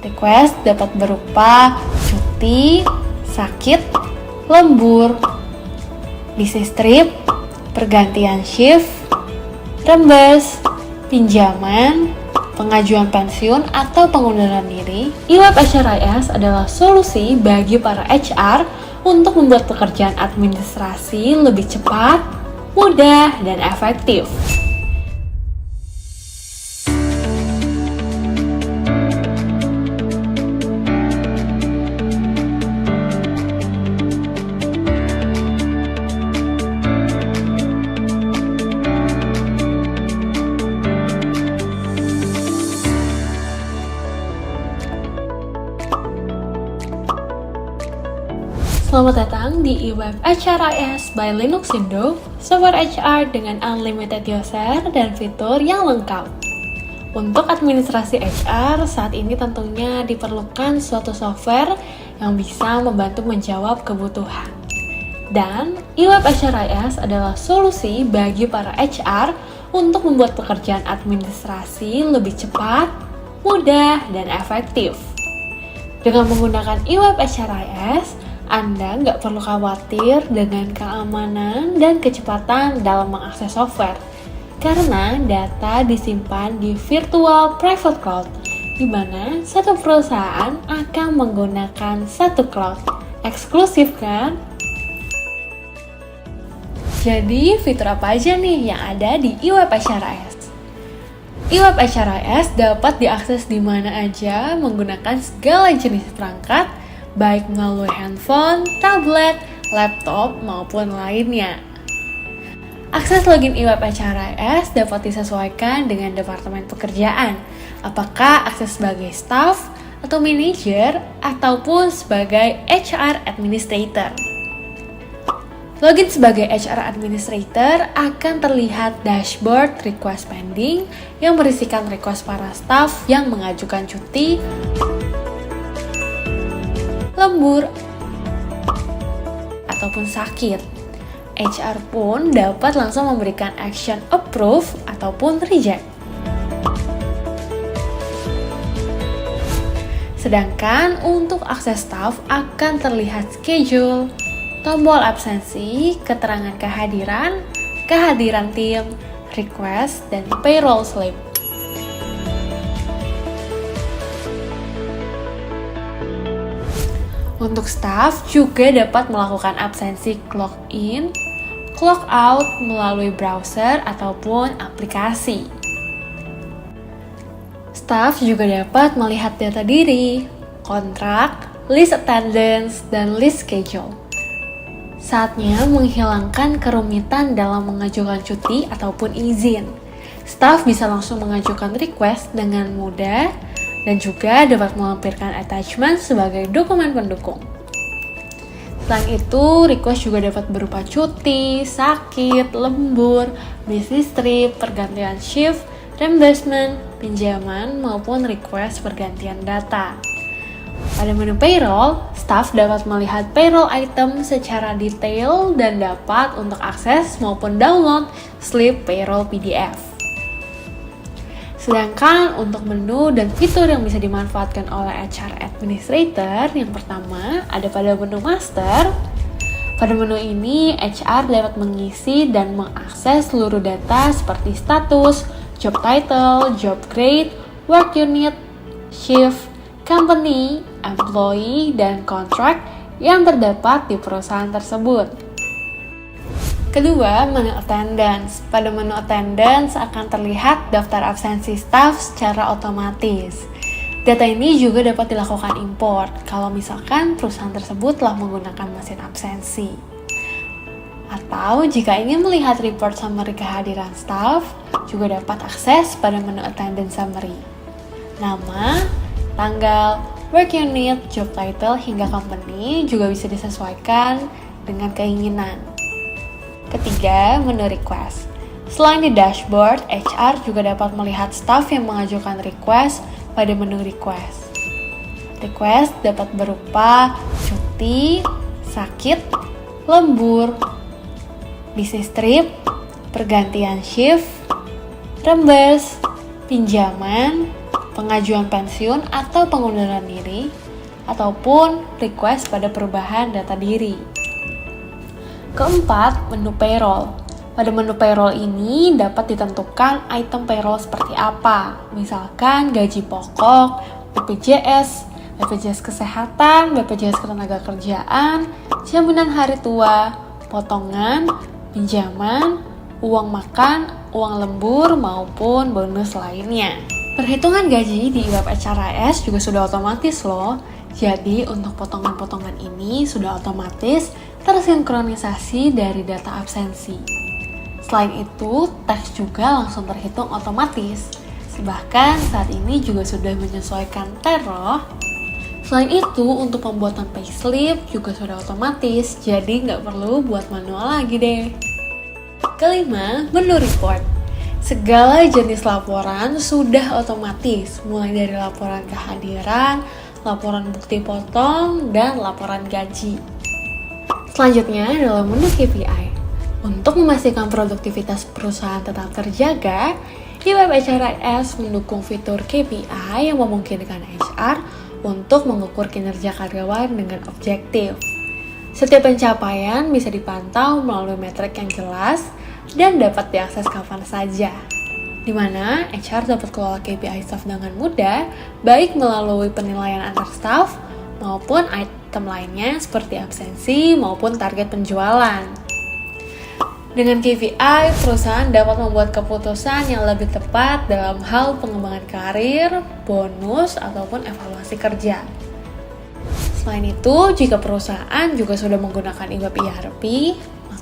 Request dapat berupa cuti, sakit, lembur, bisnis trip, pergantian shift, reimburse, pinjaman, pengajuan pensiun atau pengunduran diri. eWeb HRIS adalah solusi bagi para HR untuk membuat pekerjaan administrasi lebih cepat, mudah, dan efektif. Selamat datang di eWeb HRIS by Linuxindo, software HR dengan unlimited user dan fitur yang lengkap. Untuk administrasi HR, saat ini tentunya diperlukan suatu software yang bisa membantu menjawab kebutuhan. Dan eWeb HRIS adalah solusi bagi para HR untuk membuat pekerjaan administrasi lebih cepat, mudah, dan efektif. Dengan menggunakan eWeb HRIS, Anda nggak perlu khawatir dengan keamanan dan kecepatan dalam mengakses software, karena data disimpan di virtual private cloud, di mana satu perusahaan akan menggunakan satu cloud. Eksklusif kan? Jadi, fitur apa aja nih yang ada di eWeb HRIS? eWeb HRIS dapat diakses di mana aja menggunakan segala jenis perangkat, baik melalui handphone, tablet, laptop, maupun lainnya. Akses login eWeb HRIS dapat disesuaikan dengan departemen pekerjaan, apakah akses sebagai staff atau manager, ataupun sebagai HR Administrator. Login sebagai HR Administrator akan terlihat dashboard request pending yang berisikan request para staff yang mengajukan cuti, lembur, ataupun sakit. HR pun dapat langsung memberikan action approve ataupun reject. Sedangkan untuk akses staff akan terlihat schedule, tombol absensi, keterangan kehadiran, kehadiran tim, request, dan payroll slip. Untuk staff juga dapat melakukan absensi clock in, clock out melalui browser ataupun aplikasi. Staff juga dapat melihat data diri, kontrak, list attendance, dan list schedule. Saatnya menghilangkan kerumitan dalam mengajukan cuti ataupun izin. Staff bisa langsung mengajukan request dengan mudah, dan juga dapat melampirkan attachment sebagai dokumen pendukung. Selain itu, request juga dapat berupa cuti, sakit, lembur, bisnis trip, pergantian shift, reimbursement, pinjaman, maupun request pergantian data. Pada menu payroll, staff dapat melihat payroll item secara detail dan dapat untuk akses maupun download slip payroll PDF. Sedangkan untuk menu dan fitur yang bisa dimanfaatkan oleh HR Administrator, yang pertama ada pada menu Master. Pada menu ini, HR dapat mengisi dan mengakses seluruh data seperti status, job title, job grade, work unit, shift, company, employee, dan contract yang terdapat di perusahaan tersebut. Kedua, menu attendance. Pada menu attendance akan terlihat daftar absensi staff secara otomatis. Data ini juga dapat dilakukan import kalau misalkan perusahaan tersebut telah menggunakan mesin absensi. Atau jika ingin melihat report summary kehadiran staff, juga dapat akses pada menu attendance summary. Nama, tanggal, work unit, job title, hingga company juga bisa disesuaikan dengan keinginan. Ketiga, menu request. Selain di dashboard, HR juga dapat melihat staff yang mengajukan request pada menu request. Request dapat berupa cuti, sakit, lembur, bisnis trip, pergantian shift, reimburse, pinjaman, pengajuan pensiun atau pengunduran diri, ataupun request pada perubahan data diri. Keempat, menu payroll. Pada menu payroll ini dapat ditentukan item payroll seperti apa, misalkan gaji pokok, BPJS, BPJS Kesehatan, BPJS Ketenagakerjaan, jaminan hari tua, potongan, pinjaman, uang makan, uang lembur, maupun bonus lainnya. Perhitungan gaji di web HRIS juga sudah otomatis loh. Jadi untuk potongan-potongan ini sudah otomatis tersinkronisasi dari data absensi. Selain itu, tax juga langsung terhitung otomatis. Bahkan saat ini juga sudah menyesuaikan TER. Selain itu, untuk pembuatan payslip juga sudah otomatis, jadi nggak perlu buat manual lagi deh. Kelima, menu report. Segala jenis laporan sudah otomatis, mulai dari laporan kehadiran, laporan bukti potong, dan laporan gaji. Selanjutnya adalah menu KPI. Untuk memastikan produktivitas perusahaan tetap terjaga, di web HRIS mendukung fitur KPI yang memungkinkan HR untuk mengukur kinerja karyawan dengan objektif. Setiap pencapaian bisa dipantau melalui metrik yang jelas dan dapat diakses kapan saja, di mana HR dapat kelola KPI staff dengan mudah, baik melalui penilaian antar staff maupun item lainnya seperti absensi maupun target penjualan. Dengan KPI, perusahaan dapat membuat keputusan yang lebih tepat dalam hal pengembangan karir, bonus, ataupun evaluasi kerja. Selain itu, jika perusahaan juga sudah menggunakan e-web ERP,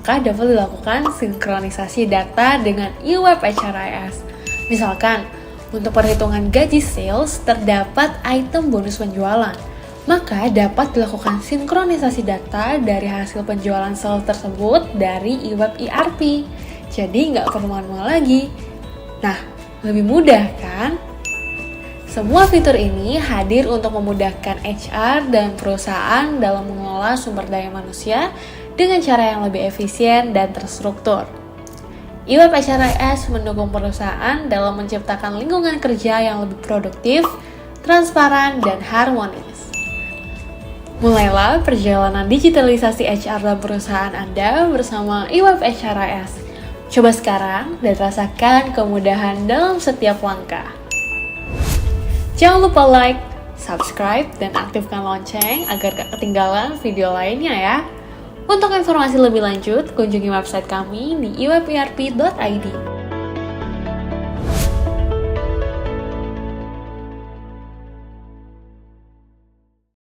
maka dapat dilakukan sinkronisasi data dengan e-web HRIS. Misalkan, untuk perhitungan gaji sales terdapat item bonus penjualan, maka dapat dilakukan sinkronisasi data dari hasil penjualan sales tersebut dari e-web ERP. Jadi nggak perlu manual lagi. Nah, lebih mudah kan? Semua fitur ini hadir untuk memudahkan HR dan perusahaan dalam mengelola sumber daya manusia dengan cara yang lebih efisien dan terstruktur. e-web HRIS mendukung perusahaan dalam menciptakan lingkungan kerja yang lebih produktif, transparan, dan harmonis. Mulailah perjalanan digitalisasi HR dan perusahaan Anda bersama e-web HRIS. Coba sekarang dan rasakan kemudahan dalam setiap langkah. Jangan lupa like, subscribe, dan aktifkan lonceng agar gak ketinggalan video lainnya ya. Untuk informasi lebih lanjut, kunjungi website kami di iweberp.id.